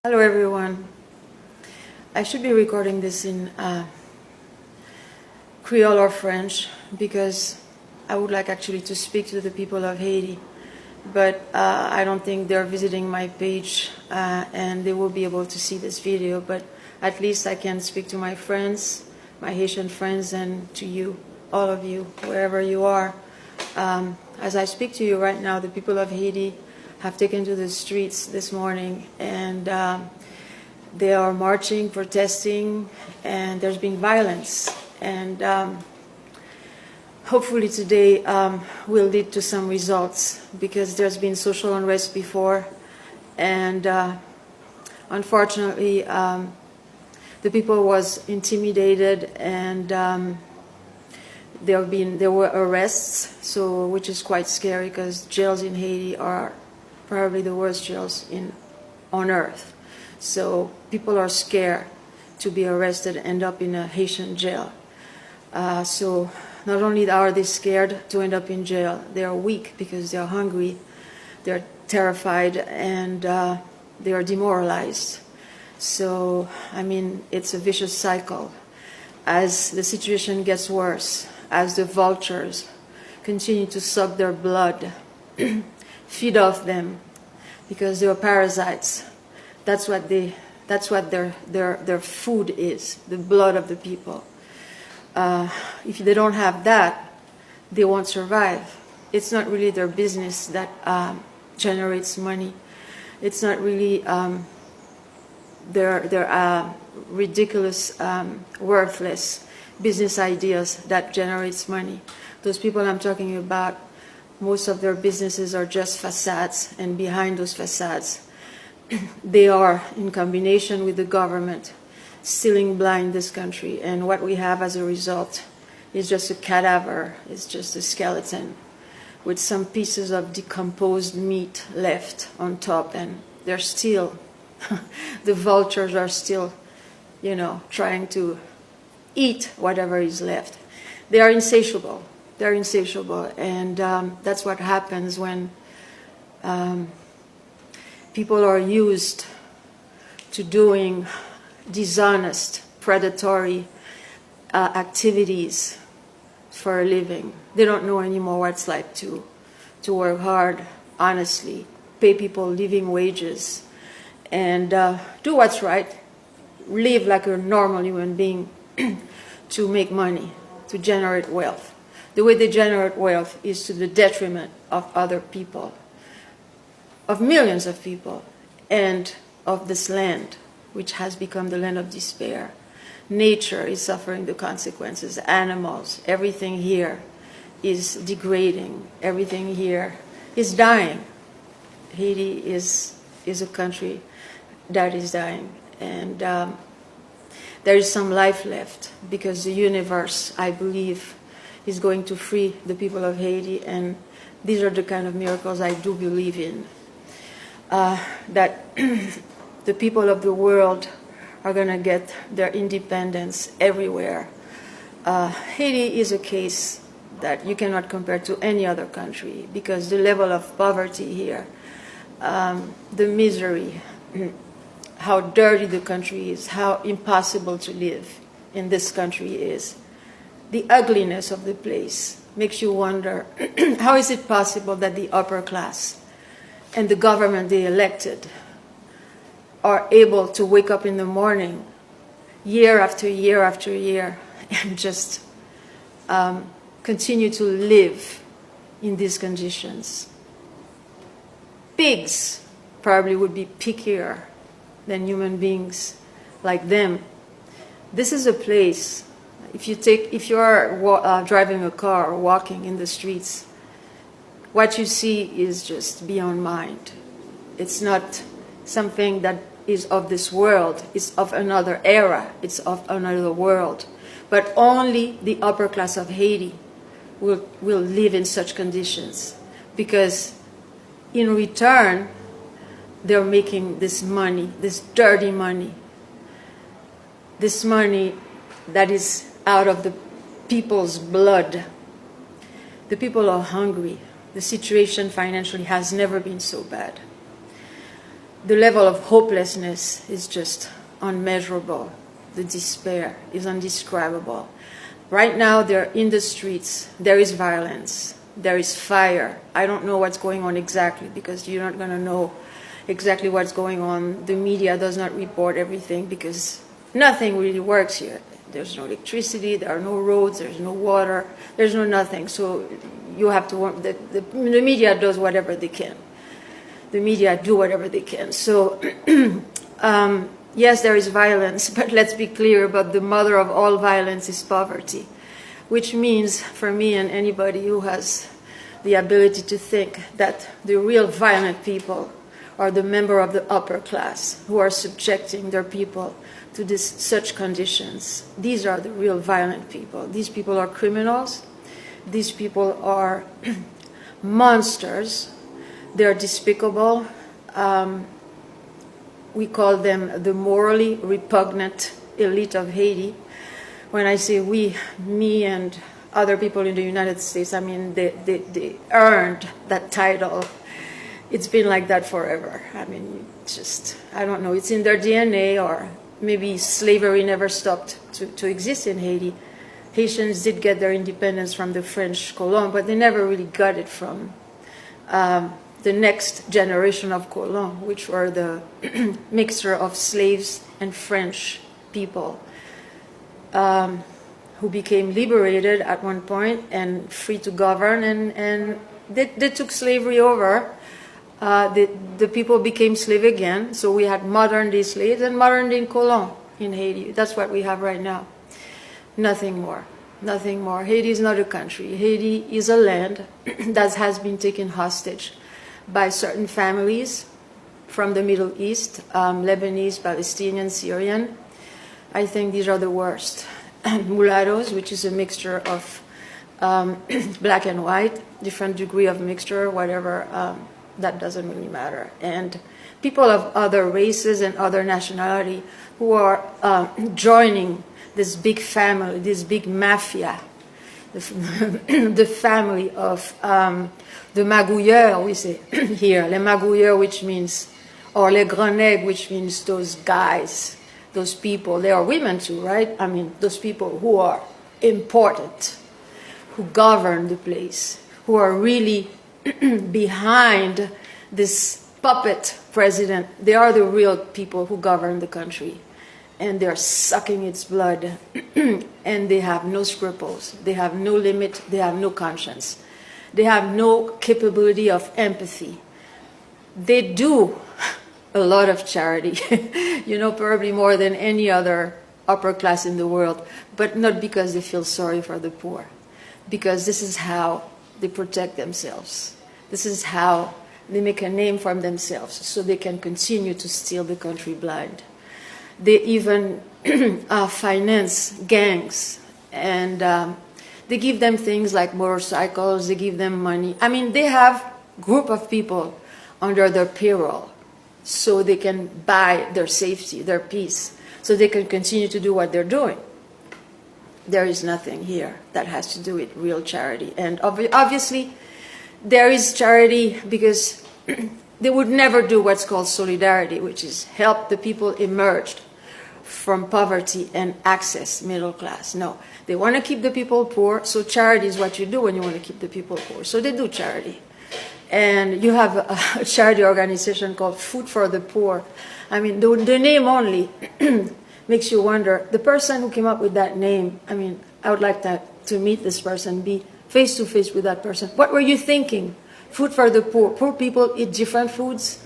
Hello everyone. I should be recording this in Creole or French because I would like actually to speak to the people of Haiti, but I don't think they're visiting my page and they will be able to see this video, but at least I can speak to my friends, my Haitian friends, and to you, all of you, wherever you are. As I speak to you right now, the people of Haiti have taken to the streets this morning, and they are marching, protesting, and there's been violence. And hopefully today will lead to some results, because there's been social unrest before, and unfortunately the people was intimidated, and there were arrests, so which is quite scary, because jails in Haiti are probably the worst jails on earth. So people are scared to be arrested and end up in a Haitian jail. So not only are they scared to end up in jail, they are weak because they are hungry, they're terrified, and they are demoralized. So, I mean, it's a vicious cycle. As the situation gets worse, as the vultures continue to suck their blood, feed off them, because they are parasites. That's what their food is, the blood of the people. If they don't have that, they won't survive. It's not really their business that generates money. It's not really their ridiculous, worthless business ideas that generates money. Those people I'm talking about, most of their businesses are just facades, and behind those facades, they are, in combination with the government, stealing blind this country. And what we have as a result is just a cadaver, it's just a skeleton with some pieces of decomposed meat left on top, and they're still, the vultures are still, trying to eat whatever is left. They are insatiable. They're insatiable, and that's what happens when people are used to doing dishonest, predatory activities for a living. They don't know anymore what it's like to work hard, honestly, pay people living wages, and do what's right, live like a normal human being to make money, to generate wealth. The way they generate wealth is to the detriment of other people, of millions of people, and of this land, which has become the land of despair. Nature is suffering the consequences. Animals, everything here is degrading. Everything here is dying. Haiti is a country that is dying. And there is some life left, because the universe, I believe, is going to free the people of Haiti, and these are the kind of miracles I do believe in. That the people of the world are going to get their independence everywhere. Haiti is a case that you cannot compare to any other country, because the level of poverty here, the misery, how dirty the country is, how impossible to live in this country is, the ugliness of the place makes you wonder, how is it possible that the upper class and the government they elected are able to wake up in the morning year after year after year and just continue to live in these conditions? Pigs probably would be pickier than human beings like them. This is a place, if you are driving a car or walking in the streets, what you see is just beyond mind. It's not something that is of this world. It's of another era. It's of another world. But only the upper class of Haiti will live in such conditions, because in return, they're making this money, this dirty money, this money that is out of the people's blood. The people are hungry. The situation financially has never been so bad. the level of hopelessness is just unmeasurable. The despair is indescribable. Right now, they're in the streets. There is violence. There is fire. I don't know what's going on exactly because you're not going to know exactly what's going on. The media does not report everything because nothing really works here. There's no electricity, there are no roads, there's no water, there's no nothing. So you have to work, the media does whatever they can. The media do whatever they can. So yes, there is violence, but let's be clear about the mother of all violence is poverty, which means for me and anybody who has the ability to think that the real violent people are the member of the upper class who are subjecting their people to such conditions. These are the real violent people. These people are criminals. These people are monsters. They're despicable. We call them the morally repugnant elite of Haiti. When I say we, me and other people in the United States, I mean they earned that title. It's been like that forever. I mean, just, I don't know, it's in their DNA, or maybe slavery never stopped to exist in Haiti. Haitians did get their independence from the French colon, but they never really got it from the next generation of colons, which were the mixture of slaves and French people who became liberated at one point and free to govern, and they took slavery over. The people became slave again, so we had modern-day slaves and modern-day colons in Haiti. That's what we have right now. Nothing more. Nothing more. Haiti is not a country. Haiti is a land that has been taken hostage by certain families from the Middle East, Lebanese, Palestinian, Syrian. I think these are the worst. Mulattoes, which is a mixture of black and white, different degree of mixture, whatever, that doesn't really matter. And people of other races and other nationality who are joining this big family, this big mafia, the family of the magouilleurs, we say here, les magouilleurs, which means, or les grands nègres, which means those guys, those people. They are women too, right? I mean, those people who are important, who govern the place, who are really behind this puppet president. They are the real people who govern the country, and they're sucking its blood, and they have no scruples, they have no limit, they have no conscience, they have no capability of empathy. They do a lot of charity, you know, probably more than any other upper class in the world, but not because they feel sorry for the poor, because this is how they protect themselves. This is how they make a name for themselves so they can continue to steal the country blind. They even finance gangs, and they give them things like motorcycles, they give them money. I mean, they have a group of people under their payroll so they can buy their safety, their peace, so they can continue to do what they're doing. There is nothing here that has to do with real charity. And obviously, there is charity because they would never do what's called solidarity, which is help the people emerged from poverty and access middle class. No, they want to keep the people poor, so charity is what you do when you want to keep the people poor. So they do charity. And you have a charity organization called Food for the Poor. I mean, the name only makes you wonder. The person who came up with that name, I mean, I would like to meet this person, be face to face with that person. What were you thinking? Food for the poor. Poor people eat different foods.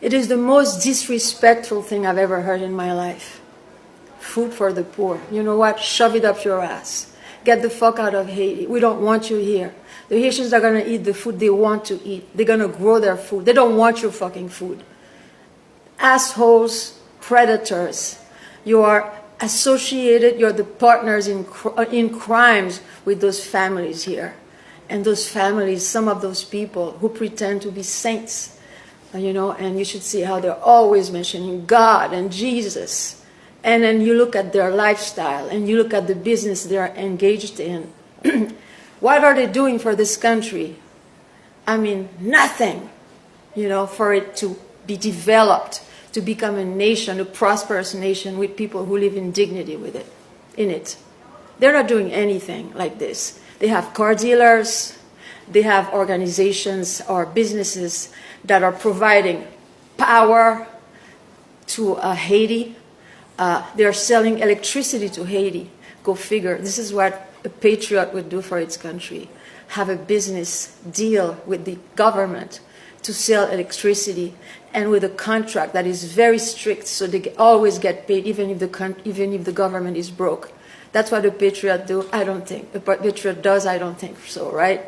It is the most disrespectful thing I've ever heard in my life. Food for the poor. You know what? Shove it up your ass. Get the fuck out of Haiti. We don't want you here. The Haitians are going to eat the food they want to eat. They're going to grow their food. They don't want your fucking food. Assholes, predators. You are associated, you're the partners in crimes with those families here. And those families, some of those people who pretend to be saints, you know, and you should see how they're always mentioning God and Jesus. And then you look at their lifestyle and you look at the business they're engaged in. What are they doing for this country? I mean, nothing, you know, for it to be developed to become a nation, a prosperous nation with people who live in dignity in it. They're not doing anything like this. They have car dealers, they have organizations or businesses that are providing power to Haiti. They're selling electricity to Haiti. Go figure. This is what a patriot would do for its country. Have a business deal with the government to sell electricity, and with a contract that is very strict, so they always get paid, even if the government is broke. That's what a patriot do. I don't think a patriot does. I don't think so, right?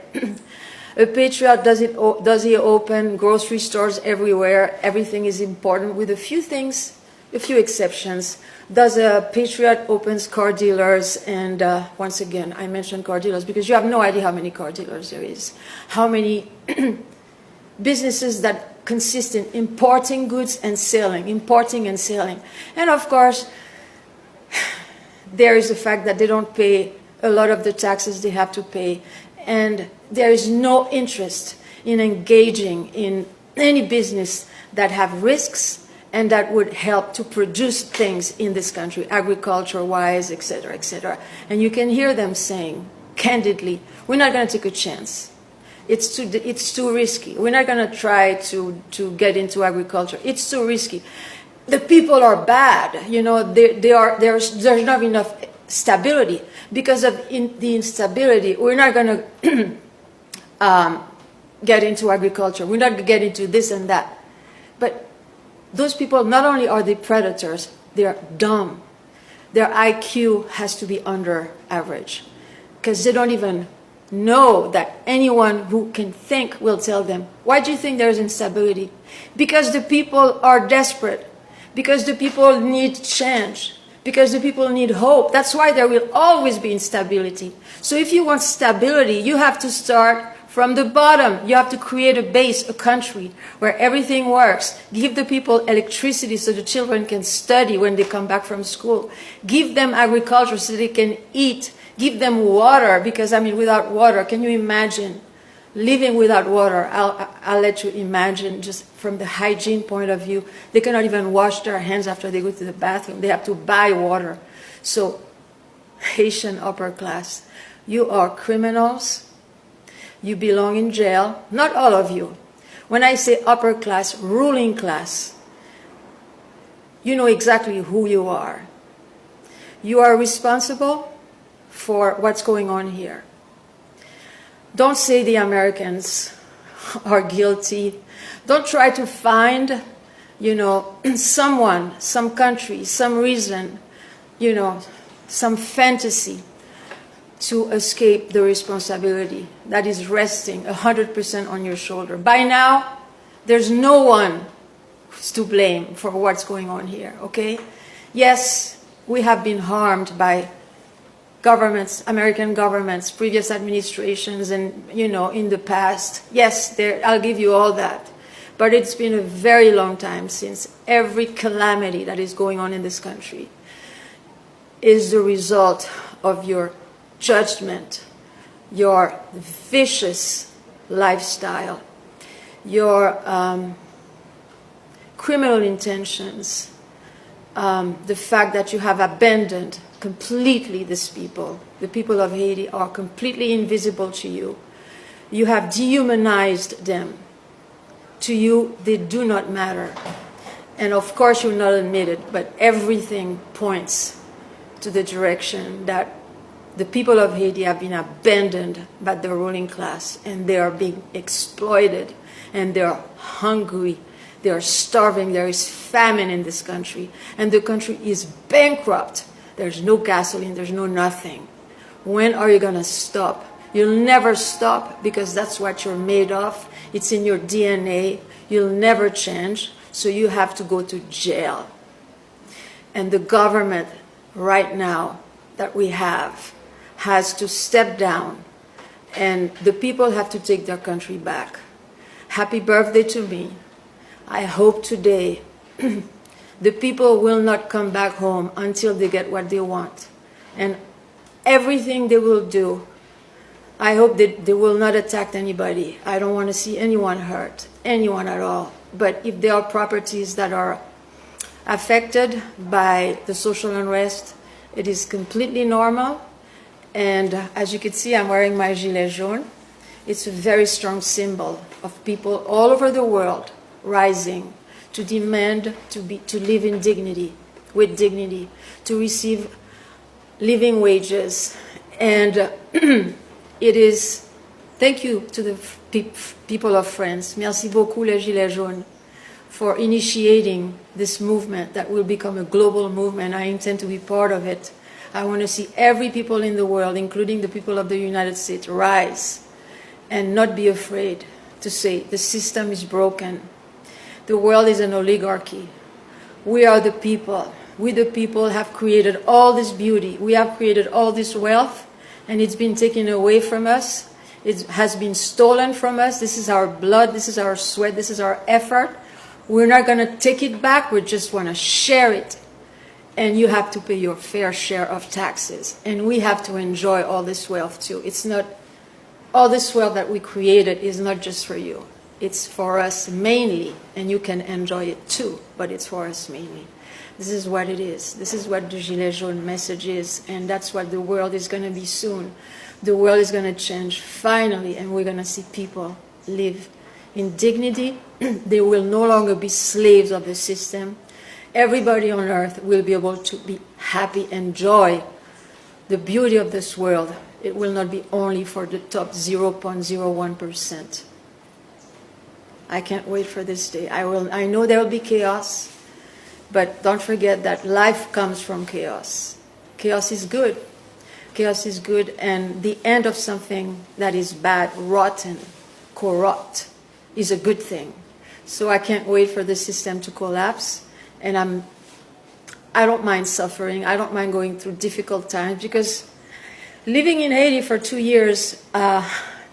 A patriot does he open grocery stores everywhere? Everything is important, with a few things, a few exceptions. Does a patriot opens car dealers? And once again, I mentioned car dealers because you have no idea how many car dealers there is, how many businesses that consist in importing goods and selling, importing and selling. And of course, there is the fact that they don't pay a lot of the taxes they have to pay. And there is no interest in engaging in any business that have risks and that would help to produce things in this country, agriculture-wise, et cetera, et cetera. And you can hear them saying, candidly, we're not going to take a chance. It's too risky. We're not going to try to get into agriculture. It's too risky. The people are bad. You know, there's not enough stability. Because of the instability, we're not going to get into agriculture. We're not going to get into this and that. But those people, not only are they predators, they're dumb. Their IQ has to be under average because they don't even know that anyone who can think will tell them, why do you think there's instability? Because the people are desperate, because the people need change, because the people need hope. That's why there will always be instability. So if you want stability, you have to start from the bottom. You have to create a base, a country where everything works. Give the people electricity so the children can study when they come back from school. Give them agriculture so they can eat. Give them water, because, I mean, without water, can you imagine living without water? I'll let you imagine, just from the hygiene point of view. They cannot even wash their hands after they go to the bathroom. They have to buy water. So, Haitian upper class, you are criminals. You belong in jail. Not all of you. When I say upper class, ruling class, you know exactly who you are. You are responsible for what's going on here. Don't say the Americans are guilty. Don't try to find, someone, some country, some reason, some fantasy to escape the responsibility that is resting 100% on your shoulder. By now, there's no one who's to blame for what's going on here, okay? Yes, we have been harmed by governments, American governments, previous administrations, and, in the past. Yes, I'll give you all that. But it's been a very long time since every calamity that is going on in this country is the result of your judgment, your vicious lifestyle, your criminal intentions, the fact that you have abandoned completely these people. The people of Haiti are completely invisible to you. You have dehumanized them. To you, they do not matter. And of course, you'll not admit it, but everything points to the direction that the people of Haiti have been abandoned by the ruling class, and they are being exploited, and they are hungry, they are starving, there is famine in this country, and the country is bankrupt. There's no gasoline, there's no nothing. When are you going to stop? You'll never stop, because that's what you're made of. It's in your DNA. You'll never change, so you have to go to jail. And the government right now that we have has to step down, and the people have to take their country back. Happy birthday to me. I hope today the people will not come back home until they get what they want. And everything they will do, I hope that they will not attack anybody. I don't want to see anyone hurt, anyone at all. But if there are properties that are affected by the social unrest, it is completely normal. And as you can see, I'm wearing my gilet jaune. It's a very strong symbol of people all over the world rising to demand to live in dignity, with dignity, to receive living wages. And it is, thank you to the people of France. Merci beaucoup, les Gilets jaunes, for initiating this movement that will become a global movement. I intend to be part of it. I want to see every people in the world, including the people of the United States, rise and not be afraid to say the system is broken. The world is an oligarchy. We are the people. We the people have created all this beauty. We have created all this wealth, and it's been taken away from us. It has been stolen from us. This is our blood. This is our sweat. This is our effort. We're not going to take it back. We just want to share it. And you have to pay your fair share of taxes. And we have to enjoy all this wealth too. It's not, all this wealth that we created is not just for you. It's for us mainly, and you can enjoy it too, but it's for us mainly. This is what it is. This is what the Gilet jaune message is, and that's what the world is going to be soon. The world is going to change finally, and we're going to see people live in dignity. They will no longer be slaves of the system. Everybody on earth will be able to be happy, enjoy the beauty of this world. It will not be only for the top 0.01%. I can't wait for this day. I know there will be chaos, but don't forget that life comes from chaos. Chaos is good. Chaos is good, and the end of something that is bad, rotten, corrupt, is a good thing. So I can't wait for the system to collapse, and I don't mind suffering. I don't mind going through difficult times, because living in Haiti for 2 years,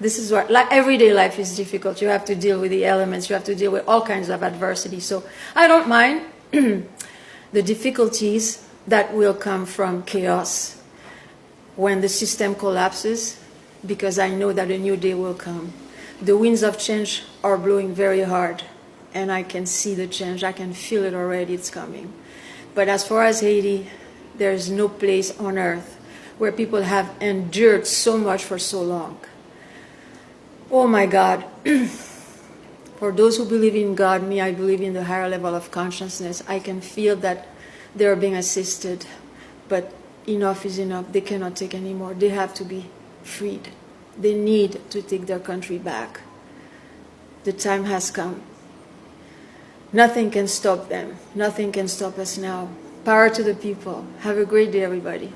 this is what, like, everyday life is difficult. You have to deal with the elements. You have to deal with all kinds of adversity. So I don't mind the difficulties that will come from chaos when the system collapses, because I know that a new day will come. The winds of change are blowing very hard, and I can see the change. I can feel it already. It's coming. But as far as Haiti, there is no place on earth where people have endured so much for so long. Oh my God. For those who believe in God, me, I believe in the higher level of consciousness. I can feel that they are being assisted, but enough is enough. They cannot take anymore. They have to be freed. They need to take their country back. The time has come. Nothing can stop them. Nothing can stop us now. Power to the people. Have a great day, everybody.